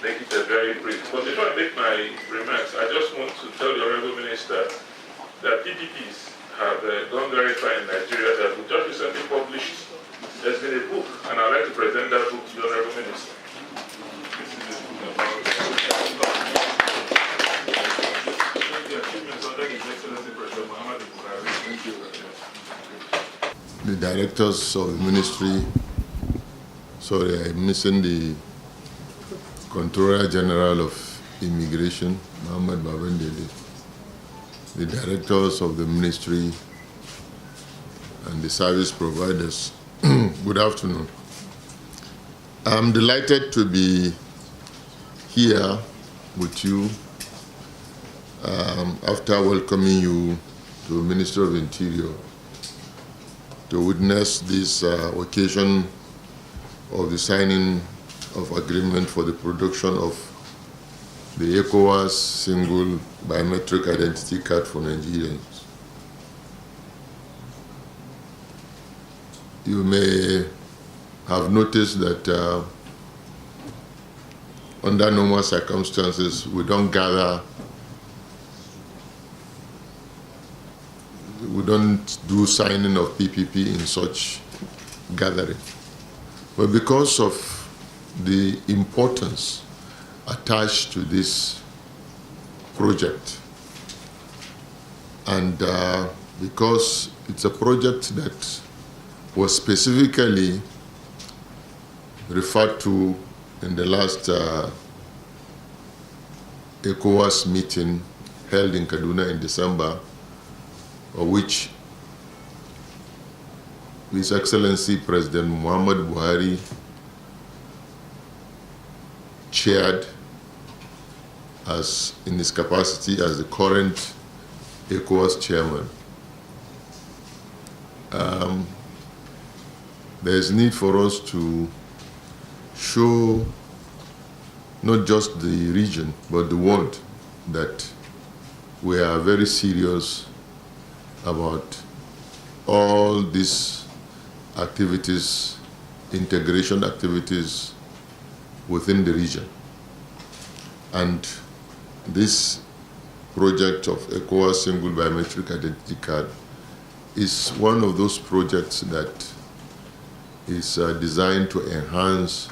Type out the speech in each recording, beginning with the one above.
make it a very brief. But before I make my remarks, I just want to tell the Honorable Minister that PPPs have gone very far in Nigeria that we just recently published. There's been a book, and I'd like to present that book to the Honorable Minister. This is a book about the achievements under His Excellency President Muhammad Buhari. Thank you very much. The directors of the ministry, sorry, I'm missing the Controller General of Immigration, Muhammad Babendele, the directors of the ministry, and the service providers. Good afternoon. I'm delighted to be here with you after welcoming you to Minister of Interior to witness this occasion of the signing of agreement for the production of the ECOWAS single biometric identity card for Nigerians. You may have noticed that under normal circumstances, we don't do signing of PPP in such gathering. But because of the importance attached to this project, and because it's a project that was specifically referred to in the last ECOWAS meeting held in Kaduna in December, of which His Excellency President Muhammad Buhari chaired as in his capacity as the current ECOWAS chairman. There is need for us to show not just the region but the world that we are very serious about all these activities, integration activities within the region. And this project of ECOWAS single biometric identity card is one of those projects that is designed to enhance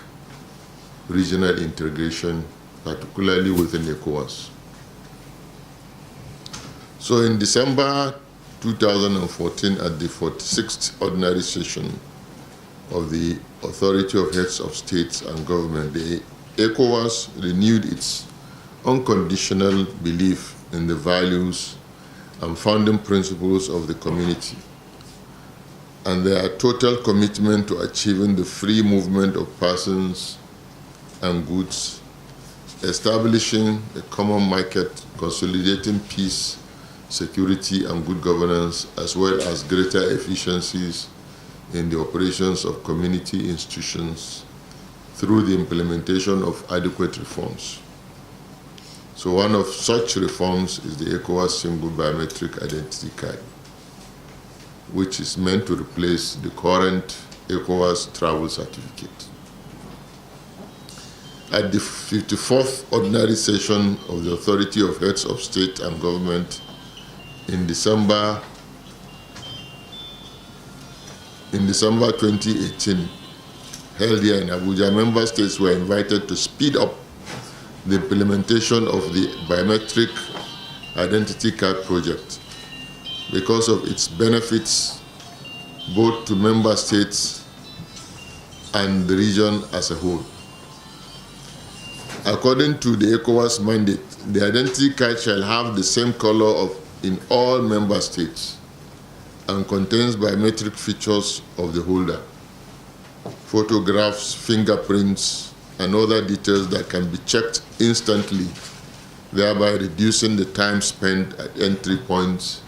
regional integration, particularly within ECOWAS. So in December 2014, at the 46th ordinary session of the Authority of Heads of States and Government, the ECOWAS renewed its unconditional belief in the values and founding principles of the community and their total commitment to achieving the free movement of persons and goods, establishing a common market, consolidating peace, security, and good governance, as well as greater efficiencies in the operations of community institutions through the implementation of adequate reforms. So one of such reforms is the ECOWAS single biometric identity card, which is meant to replace the current ECOWAS travel certificate. At the 54th ordinary session of the Authority of Heads of State and Government in December 2018, held here in Abuja, member states were invited to speed up the implementation of the biometric identity card project because of its benefits both to member states and the region as a whole. According to the ECOWAS mandate, the identity card shall have the same color in all member states and contains biometric features of the holder, photographs, fingerprints, and other details that can be checked instantly, thereby reducing the time spent at entry points,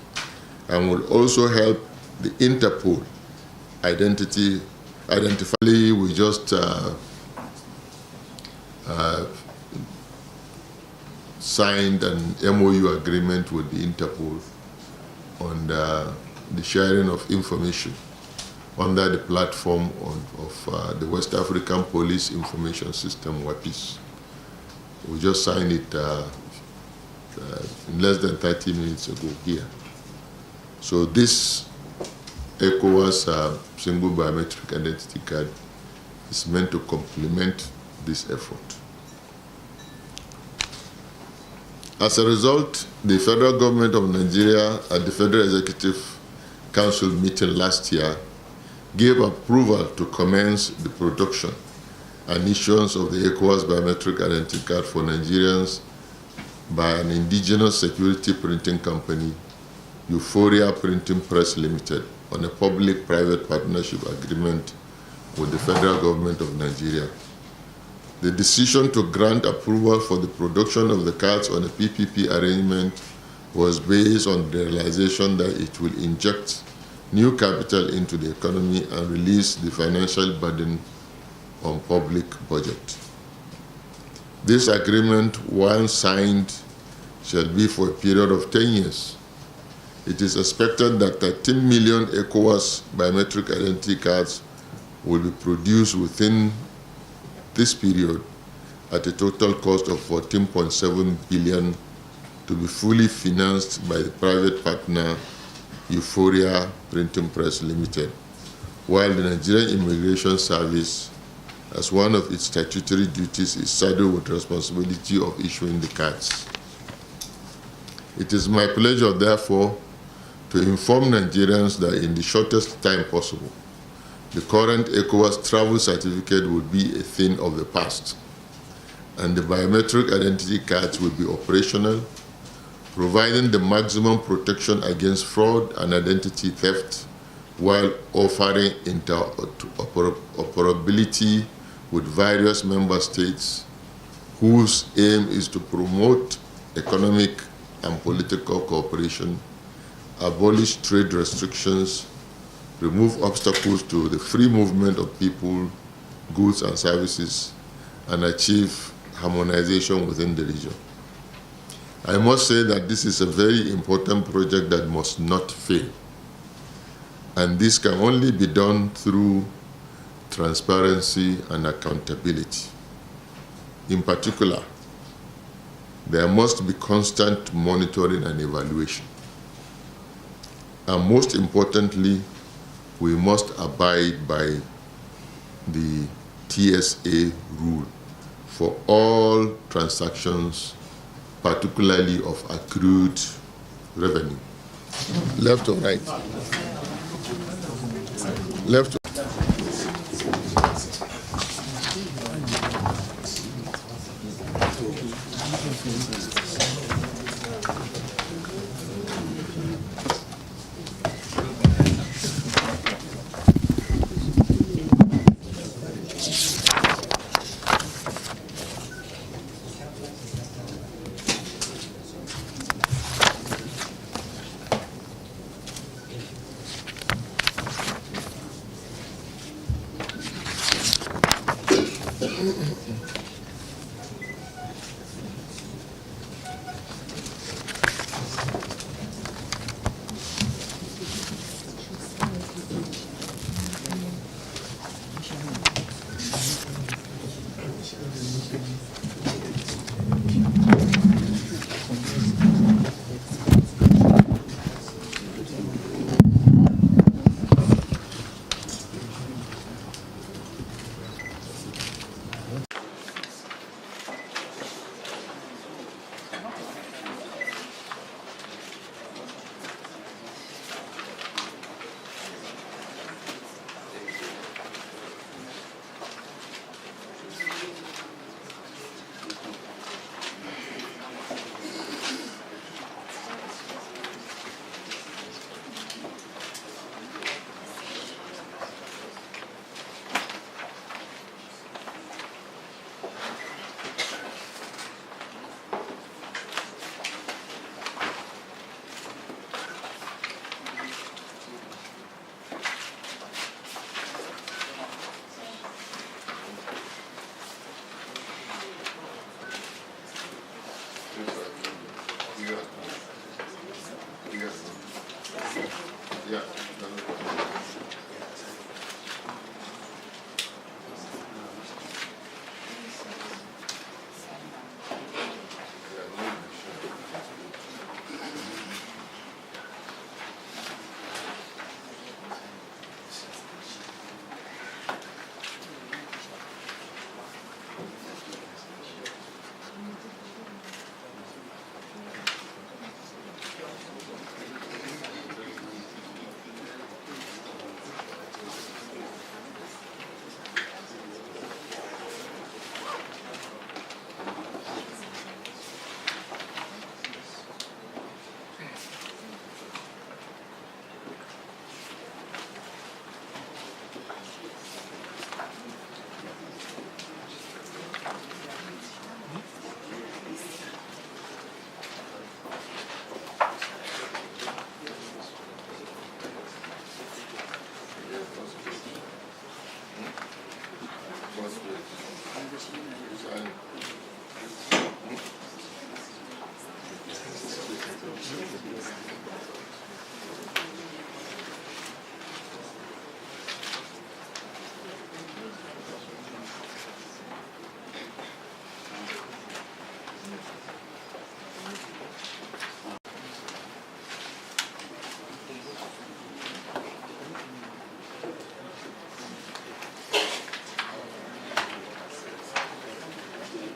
and will also help the Interpol identify. We just signed an MOU agreement with the Interpol on the sharing of information under the platform of the West African Police Information System, WAPIS. We just signed it in less than 30 minutes ago here. So this ECOWAS single biometric identity card is meant to complement this effort. As a result, the federal government of Nigeria at the Federal Executive Council meeting last year gave approval to commence the production and issuance of the ECOWAS biometric identity card for Nigerians by an indigenous security printing company, Euphoria Printing Press Limited, on a public-private partnership agreement with the federal government of Nigeria. The decision to grant approval for the production of the cards on a PPP arrangement was based on the realization that it will inject new capital into the economy and release the financial burden on public budget. This agreement, once signed, shall be for a period of 10 years. It is expected that 13 million ECOWAS biometric identity cards will be produced within this period at a total cost of 14.7 billion to be fully financed by the private partner Euphoria Printing Press Limited, while the Nigerian Immigration Service, as one of its statutory duties, is saddled with responsibility of issuing the cards. It is my pleasure, therefore, to inform Nigerians that in the shortest time possible, the current ECOWAS travel certificate will be a thing of the past, and the biometric identity cards will be operational, providing the maximum protection against fraud and identity theft while offering interoperability with various member states whose aim is to promote economic and political cooperation, abolish trade restrictions, remove obstacles to the free movement of people, goods, and services, and achieve harmonization within the region. I must say that this is a very important project that must not fail, and this can only be done through transparency and accountability. In particular, there must be constant monitoring and evaluation. And most importantly, we must abide by the TSA rule for all transactions, particularly of accrued revenue. Left or right? Left.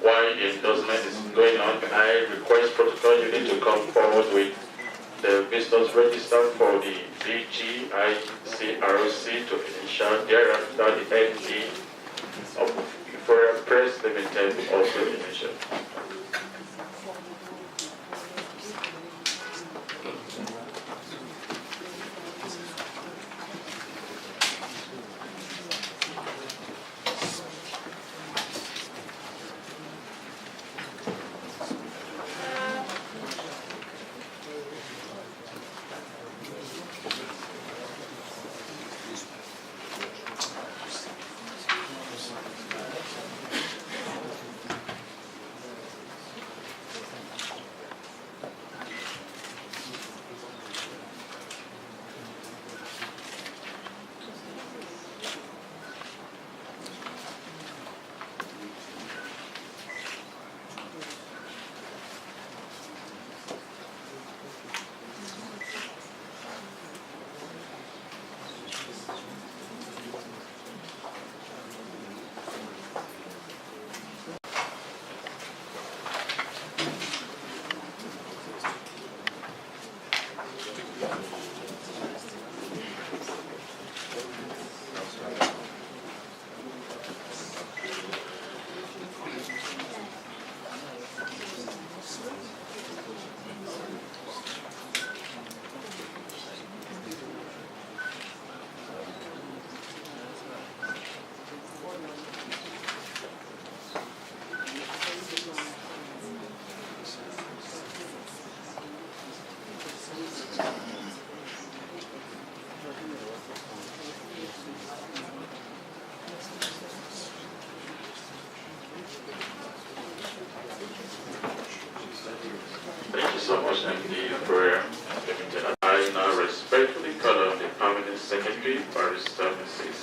while the endorsement is going on, can I request protocol unit to come forward with the visitors register for the BGICRC to initial, thereafter the ND of Foreign Press Limited will also initial. Thank you so much, MD, for I now respectfully call on the permanent secretary, Barrister Mrs.